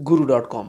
guru.com।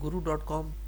guru.com।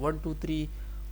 1 2 3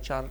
4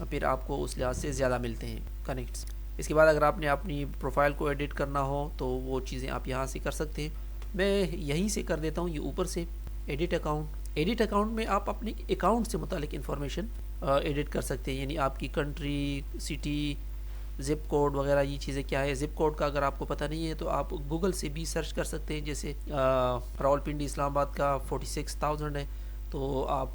پھر آپ کو اس لحاظ سے زیادہ ملتے ہیں کنیکٹس. اس کے بعد اگر آپ نے اپنی پروفائل کو ایڈٹ کرنا ہو تو وہ چیزیں آپ یہاں سے کر سکتے ہیں. میں یہیں سے کر دیتا ہوں, یہ اوپر سے ایڈٹ اکاؤنٹ. ایڈٹ اکاؤنٹ میں آپ اپنے اکاؤنٹ سے متعلق انفارمیشن ایڈٹ کر سکتے ہیں, یعنی آپ کی کنٹری, سٹی, زپ کوڈ وغیرہ یہ چیزیں کیا ہے. زپ کوڈ کا اگر آپ کو پتہ نہیں ہے تو آپ گوگل سے بھی سرچ کر سکتے ہیں, جیسے راولپنڈی اسلام آباد کا 46,000 ہے, تو آپ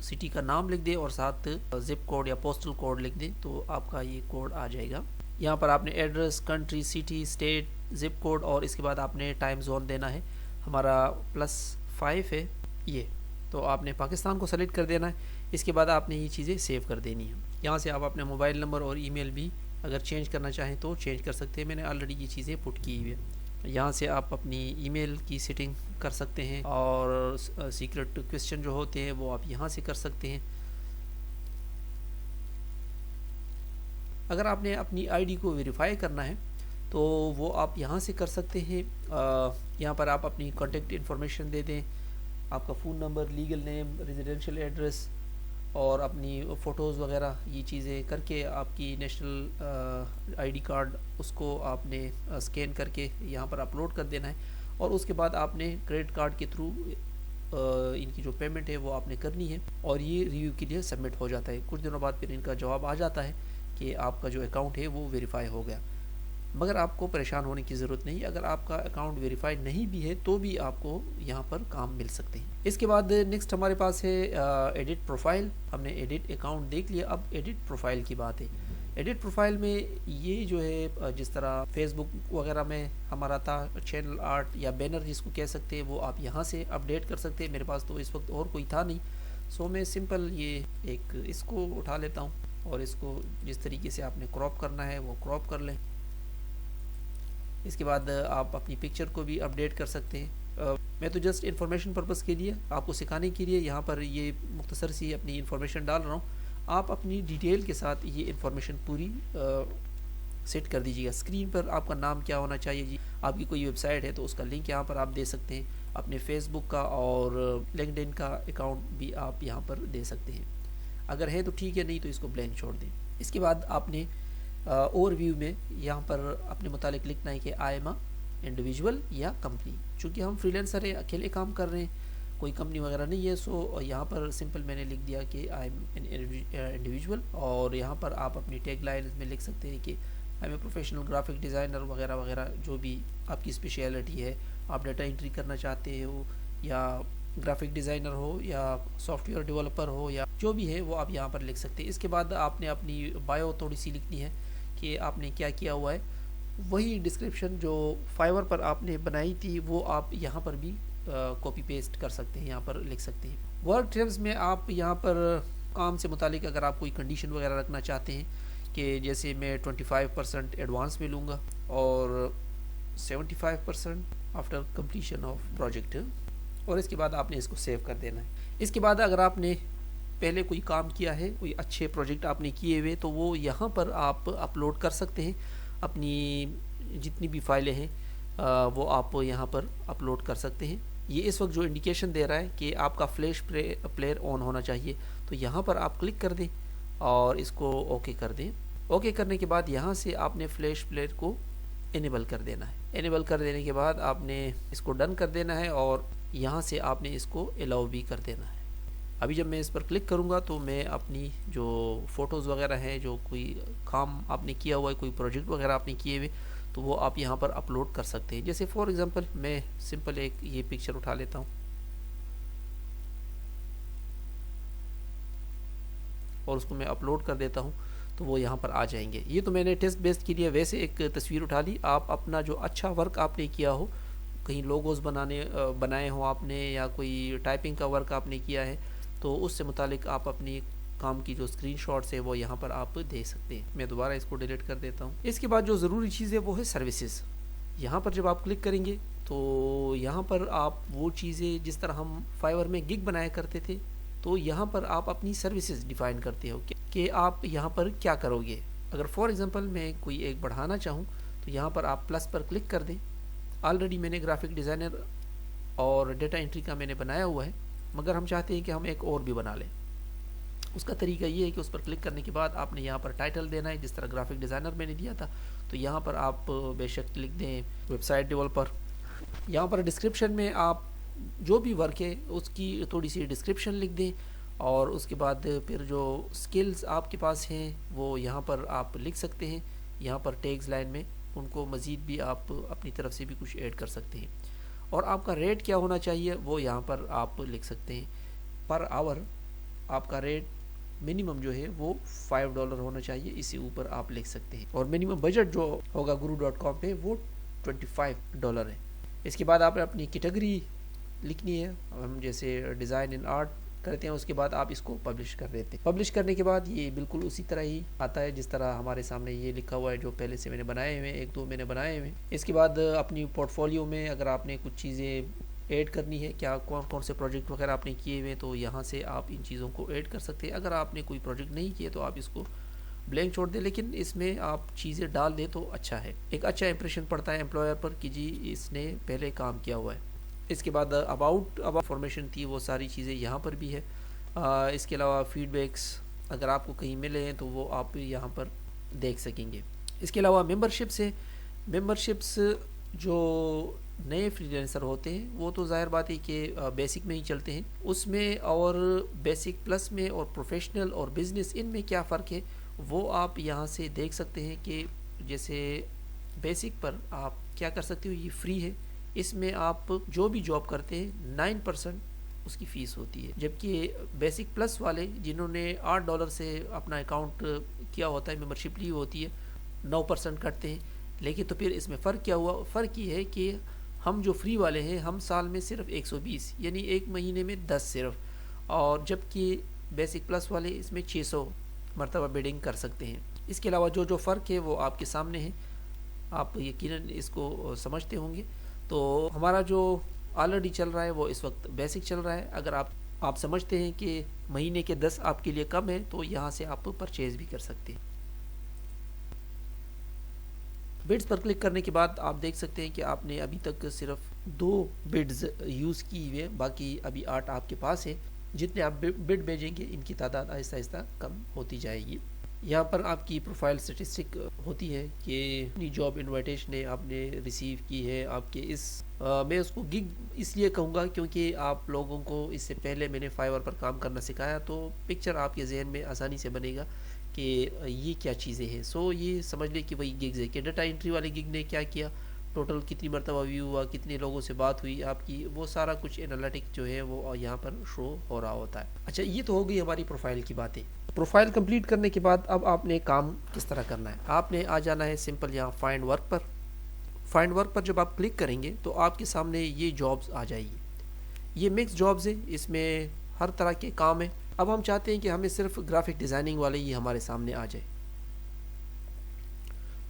سٹی کا نام لکھ دیں اور ساتھ زپ کوڈ یا پوسٹل کوڈ لکھ دیں تو آپ کا یہ کوڈ آ جائے گا. یہاں پر آپ نے address, country, city, state, zip code اور اس کے بعد آپ نے ٹائم زون دینا ہے. ہمارا +5 ہے یہ, تو آپ نے پاکستان کو سلیکٹ کر دینا ہے. اس کے بعد آپ نے یہ چیزیں سیو کر دینی ہیں. یہاں سے آپ اپنے موبائل نمبر اور ای میل بھی اگر چینج کرنا چاہیں تو چینج کر سکتے ہیں. میں نے آلریڈی یہ چیزیں پٹ کی ہوئی ہے. یہاں سے آپ اپنی ای میل کی سیٹنگ کر سکتے ہیں اور سیکرٹ کویسچن جو ہوتے ہیں وہ آپ یہاں سے کر سکتے ہیں. اگر آپ نے اپنی آئی ڈی کو ویریفائی کرنا ہے تو وہ آپ یہاں سے کر سکتے ہیں. یہاں پر آپ اپنی کانٹیکٹ انفارمیشن دے دیں, آپ کا فون نمبر, لیگل نیم, ریزیڈینشیل ایڈریس اور اپنی فوٹوز وغیرہ یہ چیزیں کر کے آپ کی نیشنل آئی ڈی کارڈ اس کو آپ نے اسکین کر کے یہاں پر اپلوڈ کر دینا ہے. اور اس کے بعد آپ نے کریڈٹ کارڈ کے تھرو ان کی جو پیمنٹ ہے وہ آپ نے کرنی ہے اور یہ ریویو کے لیے سبمٹ ہو جاتا ہے. کچھ دنوں بعد پھر ان کا جواب آ جاتا ہے کہ آپ کا جو اکاؤنٹ ہے وہ ویریفائی ہو گیا. مگر آپ کو پریشان ہونے کی ضرورت نہیں, اگر آپ کا اکاؤنٹ ویریفائی نہیں بھی ہے تو بھی آپ کو یہاں پر کام مل سکتے ہیں. اس کے بعد نیکسٹ ہمارے پاس ہے ایڈٹ پروفائل. ہم نے ایڈٹ اکاؤنٹ دیکھ لیا, اب ایڈٹ پروفائل کی بات ہے. ایڈٹ پروفائل میں یہ جو ہے جس طرح فیس بک وغیرہ میں ہمارا تھا چینل آرٹ یا بینر جس کو کہہ سکتے ہیں, وہ آپ یہاں سے اپڈیٹ کر سکتے ہیں. میرے پاس تو اس وقت اور کوئی تھا نہیں, سو میں سمپل یہ ایک اس کو اٹھا لیتا ہوں اور اس کو جس طریقے سے آپ نے کراپ کرنا ہے وہ کراپ کر لیں. اس کے بعد آپ اپنی پکچر کو بھی اپڈیٹ کر سکتے ہیں. میں تو جسٹ انفارمیشن پرپس کے لیے آپ کو سکھانے کے لیے یہاں پر یہ مختصر سی اپنی انفارمیشن ڈال رہا ہوں. آپ اپنی ڈیٹیل کے ساتھ یہ انفارمیشن پوری سیٹ کر دیجیے گا. اسکرین پر آپ کا نام کیا ہونا چاہیے, جی آپ کی کوئی ویب سائٹ ہے تو اس کا لنک یہاں پر آپ دے سکتے ہیں. اپنے فیس بک کا اور لنکڈ ان کا اکاؤنٹ بھی آپ یہاں پر دے سکتے ہیں. اگر ہے تو ٹھیک ہے, نہیں تو اس کو بلینک چھوڑ دیں. اس کے بعد آپ نے اوور ویو میں یہاں پر اپنے متعلق لکھنا ہے کہ آئی ایم اے انڈیویژول یا کمپنی. چونکہ ہم فری لینسر ہیں, اکیلے کام کر رہے ہیں, کوئی کمپنی وغیرہ نہیں ہے, سو یہاں پر سمپل میں نے لکھ دیا کہ آئی ایم این انڈیویژول. اور یہاں پر آپ اپنی ٹیگ لائن میں لکھ سکتے ہیں کہ I am a professional graphic designer وغیرہ وغیرہ, جو بھی آپ کی اسپیشلٹی ہے. آپ ڈیٹا انٹری کرنا چاہتے ہو یا گرافک ڈیزائنر ہو یا سافٹ ویئر ڈیولپر ہو یا جو بھی ہے وہ آپ یہاں پر لکھ سکتے ہیں. اس کے بعد آپ نے اپنی بایو تھوڑی سی لکھنی ہے کہ آپ نے کیا کیا ہوا ہے. وہی ڈسکرپشن جو فائور پر آپ نے بنائی تھی وہ آپ یہاں پر بھی کاپی پیسٹ کر سکتے ہیں, یہاں پر لکھ سکتے ہیں. ورڈ ٹریمز میں آپ یہاں پر کام سے متعلق اگر آپ کوئی کنڈیشن وغیرہ رکھنا چاہتے ہیں کہ جیسے میں 25% ایڈوانس میں لوں گا اور 75% آفٹر کمپلیشن آف پروجیکٹ, اور اس کے بعد آپ نے اس کو سیو کر دینا ہے. اس کے بعد اگر آپ نے پہلے کوئی کام کیا ہے, کوئی اچھے پروجیکٹ آپ نے کیے ہوئے, تو وہ یہاں پر آپ اپلوڈ کر سکتے ہیں. اپنی جتنی بھی فائلیں ہیں وہ آپ یہاں پر اپلوڈ کر سکتے ہیں. یہ اس وقت جو انڈیکیشن دے رہا ہے کہ آپ کا فلیش پلیئر آن ہونا چاہیے, تو یہاں پر آپ کلک کر دیں اور اس کو اوکے کر دیں. اوکے کرنے کے بعد یہاں سے آپ نے فلیش پلیئر کو انیبل کر دینا ہے. انیبل کر دینے کے بعد آپ نے اس کو ڈن کر دینا ہے اور یہاں سے آپ نے اس کو الاؤ بھی کر دینا ہے. ابھی جب میں اس پر کلک کروں گا تو میں اپنی جو فوٹوز وغیرہ ہیں, جو کوئی کام آپ نے کیا ہوا ہے, کوئی پروجیکٹ وغیرہ آپ نے کیے ہوئے, تو وہ آپ یہاں پر اپلوڈ کر سکتے ہیں. جیسے فار ایگزامپل میں سمپل ایک یہ پکچر اٹھا لیتا ہوں اور اس کو میں اپلوڈ کر دیتا ہوں تو وہ یہاں پر آ جائیں گے. یہ تو میں نے ٹیسٹ بیسڈ کے لیے ویسے ایک تصویر اٹھا لی. آپ اپنا جو اچھا ورک آپ نے کیا ہو, کہیں لوگوز بنائے ہوں آپ نے یا کوئی ٹائپنگ کا ورک آپ نے کیا ہے, تو اس سے متعلق آپ اپنی کام کی جو اسکرین شاٹس ہے وہ یہاں پر آپ دے سکتے ہیں. میں دوبارہ اس کو ڈیلیٹ کر دیتا ہوں. اس کے بعد جو ضروری چیز ہے وہ ہے سروسز. یہاں پر جب آپ کلک کریں گے تو یہاں پر آپ وہ چیزیں جس طرح ہم فائور میں گگ بنایا کرتے تھے, تو یہاں پر آپ اپنی سروسز ڈیفائن کرتے ہو کہ آپ یہاں پر کیا کرو گے. اگر فار ایگزامپل میں کوئی ایک بڑھانا چاہوں تو یہاں پر آپ پلس پر کلک کر دیں. آلریڈی میں نے گرافک ڈیزائنر اور ڈیٹا انٹری کا میں نے بنایا ہوا ہے, مگر ہم چاہتے ہیں کہ ہم ایک اور بھی بنا لیں. اس کا طریقہ یہ ہے کہ اس پر کلک کرنے کے بعد آپ نے یہاں پر ٹائٹل دینا ہے، جس طرح گرافک ڈیزائنر میں نے دیا تھا. تو یہاں پر آپ بے شک لکھ دیں ویب سائٹ ڈیولپر. یہاں پر ڈسکرپشن میں آپ جو بھی ورک ہے اس کی تھوڑی سی ڈسکرپشن لکھ دیں، اور اس کے بعد پھر جو سکلز آپ کے پاس ہیں وہ یہاں پر آپ لکھ سکتے ہیں. یہاں پر ٹیگز لائن میں ان کو مزید بھی آپ اپنی طرف سے بھی کچھ ایڈ کر سکتے ہیں. اور آپ کا ریٹ کیا ہونا چاہیے وہ یہاں پر آپ لکھ سکتے ہیں. پر آور آپ کا ریٹ منیمم جو ہے وہ $5 ہونا چاہیے، اس سے اوپر آپ لکھ سکتے ہیں. اور منیمم بجٹ جو ہوگا guru.com پہ وہ $25 ہے. اس کے بعد آپ نے اپنی کیٹیگری لکھنی ہے. ہم جیسے ڈیزائن اینڈ آرٹ کرتے ہیں، اس کے بعد آپ اس کو پبلش کر دیتے ہیں. پبلش کرنے کے بعد یہ بالکل اسی طرح ہی آتا ہے جس طرح ہمارے سامنے یہ لکھا ہوا ہے جو پہلے سے میں نے بنائے ہوئے ہیں، ایک دو میں نے بنائے ہوئے ہیں. اس کے بعد اپنی پورٹ فولیو میں اگر آپ نے کچھ چیزیں ایڈ کرنی ہے، کیا کون سے پروجیکٹ وغیرہ آپ نے کیے ہوئے ہیں، تو یہاں سے آپ ان چیزوں کو ایڈ کر سکتے ہیں. اگر آپ نے کوئی پروجیکٹ نہیں کیے تو آپ اس کو بلینک چھوڑ دیں، لیکن اس میں آپ چیزیں ڈال دیں تو اچھا ہے. ایک اچھا امپریشن پڑتا ہے امپلائر پر کہ جی اس نے پہلے کام کیا ہوا ہے. اس کے بعد اباؤٹ انفارمیشن تھی وہ ساری چیزیں یہاں پر بھی ہے. اس کے علاوہ فیڈ بیکس اگر آپ کو کہیں ملے ہیں تو وہ آپ یہاں پر دیکھ سکیں گے. اس کے علاوہ ممبرشپس ہیں. ممبرشپس جو نئے فریلانسر ہوتے ہیں وہ تو ظاہر بات ہے کہ بیسک میں ہی چلتے ہیں. اس میں اور بیسک پلس میں اور پروفیشنل اور بزنس ان میں کیا فرق ہے وہ آپ یہاں سے دیکھ سکتے ہیں. کہ جیسے بیسک پر آپ کیا کر سکتے ہو، یہ فری ہے. اس میں آپ جو بھی جاب کرتے ہیں 9% اس کی فیس ہوتی ہے، جبکہ بیسک پلس والے جنہوں نے $8 سے اپنا اکاؤنٹ کیا ہوتا ہے، ممبرشپ لی ہوتی ہے، 9% کٹتے ہیں. لیکن تو پھر اس میں فرق کیا ہوا؟ فرق یہ ہے کہ ہم جو فری والے ہیں ہم سال میں صرف 120 یعنی ایک مہینے میں 10 صرف، اور جبکہ بیسک پلس والے اس میں 600 مرتبہ بیڈنگ کر سکتے ہیں. اس کے علاوہ جو فرق ہے وہ آپ کے سامنے ہے، آپ یقیناً اس کو سمجھتے ہوں گے. تو ہمارا جو آلریڈی چل رہا ہے وہ اس وقت بیسک چل رہا ہے. اگر آپ سمجھتے ہیں کہ مہینے کے 10 آپ کے لیے کم ہے تو یہاں سے آپ پرچیز بھی کر سکتے ہیں. بڈز پر کلک کرنے کے بعد آپ دیکھ سکتے ہیں کہ آپ نے ابھی تک صرف 2 بڈز یوز کی ہوئے، باقی ابھی 8 آپ کے پاس ہے. جتنے آپ بڈ بھیجیں گے ان کی تعداد آہستہ آہستہ کم ہوتی جائے گی. یہاں پر آپ کی پروفائل سٹیٹسٹک ہوتی ہے کہ اپنی جاب انویٹیشن آپ نے ریسیو کی ہے آپ کے میں اس کو گگ اس لیے کہوں گا کیونکہ آپ لوگوں کو اس سے پہلے میں نے فائیور پر کام کرنا سکھایا، تو پکچر آپ کے ذہن میں آسانی سے بنے گا کہ یہ کیا چیزیں ہیں. سو یہ سمجھ لیں کہ وہی گگز ہے کہ ڈیٹا انٹری والے گگ نے کیا کیا، ٹوٹل کتنی مرتبہ ویو ہوا، کتنے لوگوں سے بات ہوئی آپ کی، وہ سارا کچھ انالیٹک جو ہے وہ یہاں پر شو ہو رہا ہوتا ہے. اچھا، یہ تو ہو گئی ہماری پروفائل کی باتیں. پروفائل کمپلیٹ کرنے کے بعد اب آپ نے کام کس طرح کرنا ہے؟ آپ نے آ جانا ہے سمپل یہاں فائنڈ ورک پر. فائنڈ ورک پر جب آپ کلک کریں گے تو آپ کے سامنے یہ جابز آ جائے گی. یہ مکس جابز ہیں، اس میں ہر طرح کے کام ہیں. اب ہم چاہتے ہیں کہ ہمیں صرف گرافک ڈیزائننگ والے یہ ہمارے سامنے آ جائے.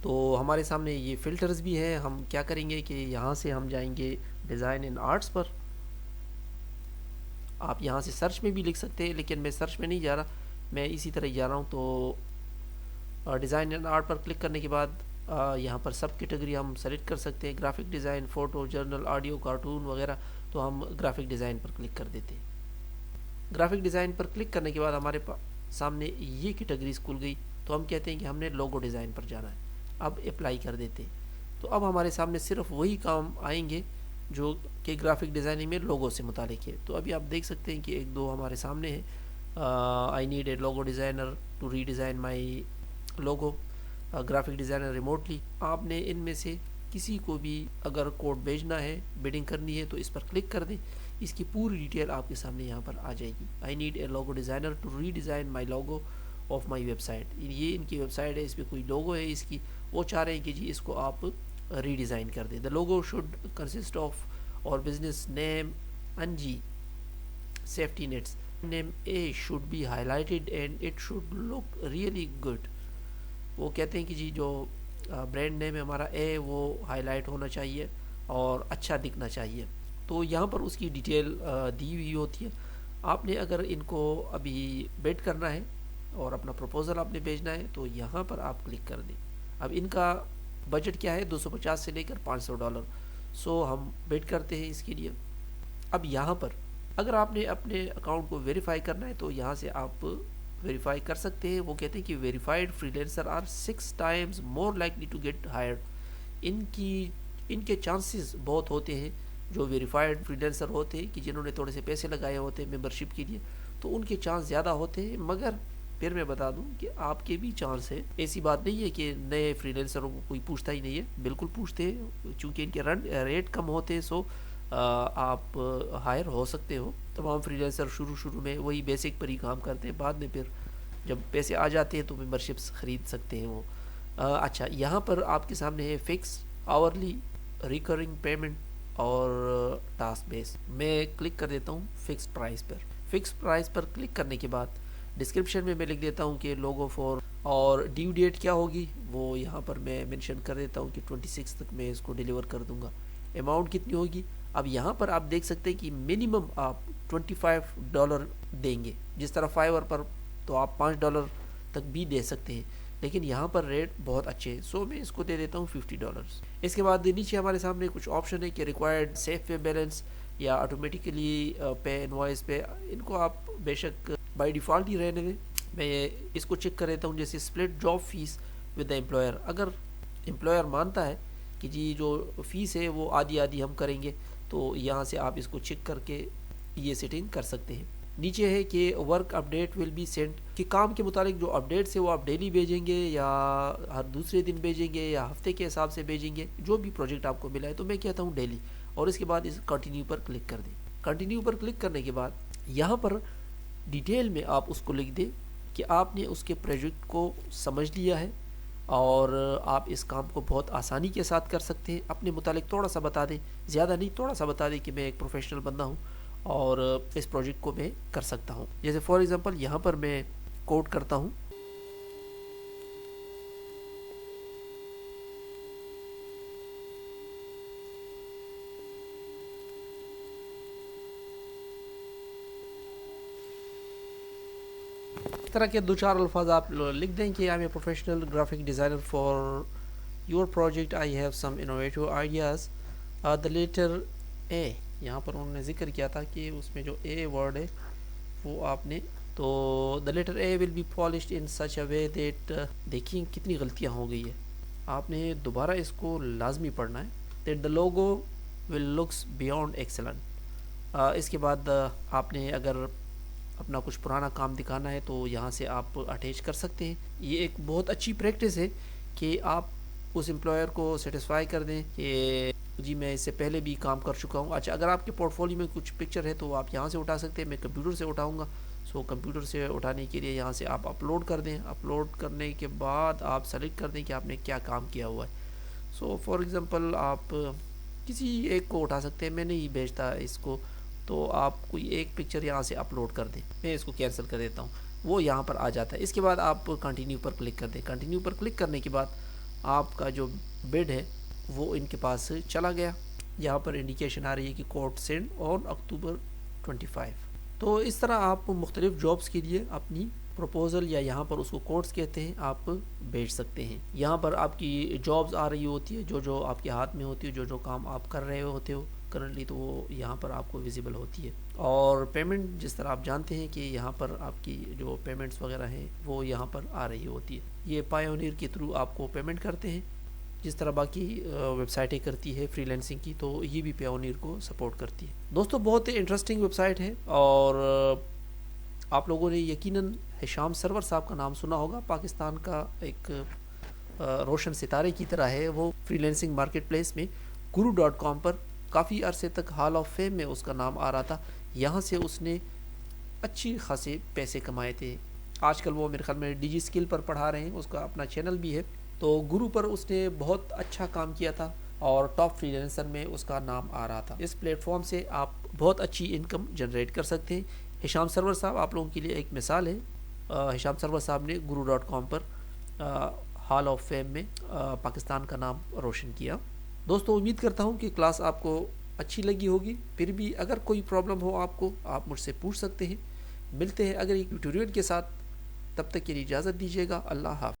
تو ہمارے سامنے یہ فلٹرز بھی ہیں. ہم کیا کریں گے کہ یہاں سے ہم جائیں گے ڈیزائن اینڈ آرٹس پر. آپ یہاں سے سرچ میں بھی لکھ سکتے ہیں، لیکن میں سرچ میں نہیں جا رہا، میں اسی طرح جا رہا ہوں. تو design and art per click کرنے کے بعد یہاں پر سب کیٹیگری ہم سلیکٹ کر سکتے ہیں، graphic design, photo, journal, audio, cartoon وغیرہ. تو ہم گرافک ڈیزائن پر کلک کر دیتے ہیں. گرافک ڈیزائن پر کلک کرنے کے بعد ہمارے سامنے یہ کیٹیگریز کھل گئی. تو ہم کہتے ہیں کہ ہم نے لوگو ڈیزائن پر جانا ہے. اب اپلائی کر دیتے ہیں. تو اب ہمارے سامنے صرف وہی کام آئیں گے جو کہ گرافک ڈیزائننگ میں لوگو سے متعلق ہے. تو ابھی آپ دیکھ سکتے ہیں کہ ایک دو ہمارے سامنے ہیں. I need a logo designer to redesign my logo, graphic designer remotely. آپ نے ان میں سے کسی کو بھی اگر کوڈ بھیجنا ہے، بیڈنگ کرنی ہے، تو اس پر کلک کر دیں. اس کی پوری ڈیٹیل آپ کے سامنے یہاں پر آ جائے گی. I need a logo designer to redesign my logo of my website. یہ ان کی ویب سائٹ ہے، اس پہ کوئی لوگو ہے اس کی، وہ چاہ رہے ہیں کہ جی اس کو آپ ری ڈیزائن کر دیں. The logo should consist of our business name N G safety nets. Name a should be highlighted and it should look really good. وہ کہتے ہیں کہ جی جو برانڈ نیم ہے ہمارا اے وہ ہائی لائٹ ہونا چاہیے اور اچھا دکھنا چاہیے. تو یہاں پر اس کی ڈیٹیل دی ہوئی ہوتی ہے. آپ نے اگر ان کو ابھی بیٹ کرنا ہے اور اپنا پروپوزل آپ نے بھیجنا ہے تو یہاں پر آپ کلک کر دیں. اب ان کا بجٹ کیا ہے؟ $250 سے لے کر $500. سو ہم بیٹ کرتے ہیں اس کے لیے. اب یہاں پر اگر آپ نے اپنے اکاؤنٹ کو ویریفائی کرنا ہے تو یہاں سے آپ ویریفائی کر سکتے ہیں. وہ کہتے ہیں کہ verified freelancer are 6 times more likely to get hired. ان کے چانسز بہت ہوتے ہیں جو ویریفائڈ فری لینسر ہوتے ہیں کہ جنہوں نے تھوڑے سے پیسے لگائے ہوتے ہیں ممبرشپ کے لیے, تو ان کے چانس زیادہ ہوتے ہیں. مگر پھر میں بتا دوں کہ آپ کے بھی چانس ہے. ایسی بات نہیں ہے کہ نئے فری لینسروں کو کوئی پوچھتا ہی نہیں ہے, بالکل پوچھتے ہیں, چونکہ ان کے ریٹ کم ہوتے ہیں. سو آپ ہائر ہو سکتے ہو. تمام فری لینسر شروع میں وہی بیسک پر ہی کام کرتے ہیں, بعد میں پھر جب پیسے آ جاتے ہیں تو ممبرشپس خرید سکتے ہیں وہ. اچھا, یہاں پر آپ کے سامنے ہے فکس, آورلی, ریکرنگ پیمنٹ اور ٹاسک بیس. میں کلک کر دیتا ہوں فکس پرائز پر. فکس پرائز پر کلک کرنے کے بعد ڈسکرپشن میں لکھ دیتا ہوں کہ لوگو فور, اور ڈیو ڈیٹ کیا ہوگی وہ یہاں پر میں مینشن کر دیتا ہوں کہ 26 تک میں اس کو ڈیلیور کر دوں گا. اماؤنٹ کتنی ہوگی, اب یہاں پر آپ دیکھ سکتے ہیں کہ منیمم آپ $25 دیں گے. جس طرح فائیور پر تو آپ $5 تک بھی دے سکتے ہیں, لیکن یہاں پر ریٹ بہت اچھے ہیں. سو میں اس کو دے دیتا ہوں $50. اس کے بعد نیچے ہمارے سامنے کچھ آپشن ہے کہ ریکوائرڈ سیف پے بیلنس یا آٹومیٹیکلی پے انوائس پے. ان کو آپ بے شک بائی ڈیفالٹ ہی رہنے دیں. میں اس کو چیک کر دیتا ہوں, جیسے split job fees with the employer. اگر امپلائر مانتا ہے کہ جی جو فیس ہے وہ آدھی آدھی ہم کریں گے, تو یہاں سے آپ اس کو چیک کر کے یہ سیٹنگ کر سکتے ہیں. نیچے ہے کہ work update will be send, کہ کام کے متعلق جو اپڈیٹس ہے وہ آپ ڈیلی بھیجیں گے یا ہر دوسرے دن بھیجیں گے یا ہفتے کے حساب سے بھیجیں گے, جو بھی پروجیکٹ آپ کو ملا ہے. تو میں کہتا ہوں ڈیلی, اور اس کے بعد اس کنٹینیو پر کلک کر دیں. کنٹینیو پر کلک کرنے کے بعد یہاں پر ڈیٹیل میں آپ اس کو لکھ دیں کہ آپ نے اس کے پروجیکٹ کو سمجھ لیا ہے اور آپ اس کام کو بہت آسانی کے ساتھ کر سکتے ہیں. اپنے متعلق تھوڑا سا بتا دیں, زیادہ نہیں, تھوڑا سا بتا دیں کہ میں ایک پروفیشنل بندہ ہوں اور اس پروجیکٹ کو میں کر سکتا ہوں. جیسے فار ایگزامپل یہاں پر میں کوٹ کرتا ہوں, اس طرح کے دو چار الفاظ آپ لکھ دیں کہ I am a professional graphic designer for your project, I have some innovative ideas. The letter uh, یہاں پر انہوں نے ذکر کیا تھا کہ اس میں جو اے ورڈ ہے وہ آپ نے, تو the letter uh will be polished in such a way that, دیکھیں کتنی غلطیاں ہو گئی ہے, آپ نے دوبارہ اس کو لازمی پڑھنا ہے. That the logo will looks beyond excellent. اس کے بعد آپ نے اگر اپنا کچھ پرانا کام دکھانا ہے تو یہاں سے آپ اٹیچ کر سکتے ہیں. یہ ایک بہت اچھی پریکٹس ہے کہ آپ اس امپلائر کو سیٹسفائی کر دیں کہ جی میں اس سے پہلے بھی کام کر چکا ہوں. اچھا, اگر آپ کے پورٹ فولیو میں کچھ پکچر ہے تو آپ یہاں سے اٹھا سکتے ہیں, میں کمپیوٹر سے اٹھاؤں گا. سو کمپیوٹر سے اٹھانے کے لیے یہاں سے آپ اپلوڈ کر دیں. اپلوڈ کرنے کے بعد آپ سلیکٹ کر دیں کہ آپ نے کیا کام کیا ہوا ہے. سو فار ایگزامپل آپ کسی ایک کو اٹھا سکتے ہیں, میں نہیں بھیجتا اس کو, تو آپ کوئی ایک پکچر یہاں سے اپلوڈ کر دیں. میں اس کو کینسل کر دیتا ہوں, وہ یہاں پر آ جاتا ہے. اس کے بعد آپ کنٹینیو پر کلک کر دیں. کنٹینیو پر کلک کرنے کے بعد آپ کا جو بڈ ہے وہ ان کے پاس چلا گیا. یہاں پر انڈیکیشن آ رہی ہے کہ کوڈ سینڈ آن اکتوبر 25. تو اس طرح آپ مختلف جابس کے لیے اپنی پروپوزل, یا یہاں پر اس کو کوڈس کہتے ہیں, آپ بھیج سکتے ہیں. یہاں پر آپ کی جابز آ رہی ہوتی ہے, جو آپ کے ہاتھ میں ہوتی ہے, جو کام آپ کر رہے ہوتے ہو کرنٹلی, تو وہ یہاں پر آپ کو ویزیبل ہوتی ہے. اور پیمنٹ جس طرح آپ جانتے ہیں کہ یہاں پر آپ کی جو پیمنٹس وغیرہ ہیں وہ یہاں پر آ رہی ہوتی ہے. یہ پایونیر کے تھرو آپ کو پیمنٹ کرتے ہیں, جس طرح باقی ویب سائٹیں کرتی ہے فری لینسنگ کی, تو یہ بھی پیونیر کو سپورٹ کرتی ہے. دوستو بہت انٹرسٹنگ ویب سائٹ ہے, اور آپ لوگوں نے یقیناً ہشام سرور صاحب کا نام سنا ہوگا. پاکستان کا ایک روشن ستارے کی طرح ہے وہ فری لینسنگ مارکیٹ پلیس میں. guru.com پر کافی عرصے تک ہال آف فیم میں اس کا نام آ رہا تھا. یہاں سے اس نے اچھی خاصے پیسے کمائے تھے. آج کل وہ میرے خیال میں ڈیجی اسکل پر پڑھا رہے ہیں, اس کا اپنا چینل بھی ہے. تو گرو پر اس نے بہت اچھا کام کیا تھا اور ٹاپ فری لینسر میں اس کا نام آ رہا تھا. اس پلیٹ فارم سے آپ بہت اچھی انکم جنریٹ کر سکتے ہیں. ہشام سرور صاحب آپ لوگوں کے لیے ایک مثال ہے. ہشام سرور صاحب نے guru.com per hall of fame میں پاکستان کا نام روشن کیا. دوستو امید کرتا ہوں کہ کلاس آپ کو اچھی لگی ہوگی. پھر بھی اگر کوئی پرابلم ہو آپ کو, آپ مجھ سے پوچھ سکتے ہیں. ملتے ہیں اگر ایک ٹیوٹوریل کے ساتھ, تب تک کے لیے اجازت دیجیے گا. اللہ حافظ.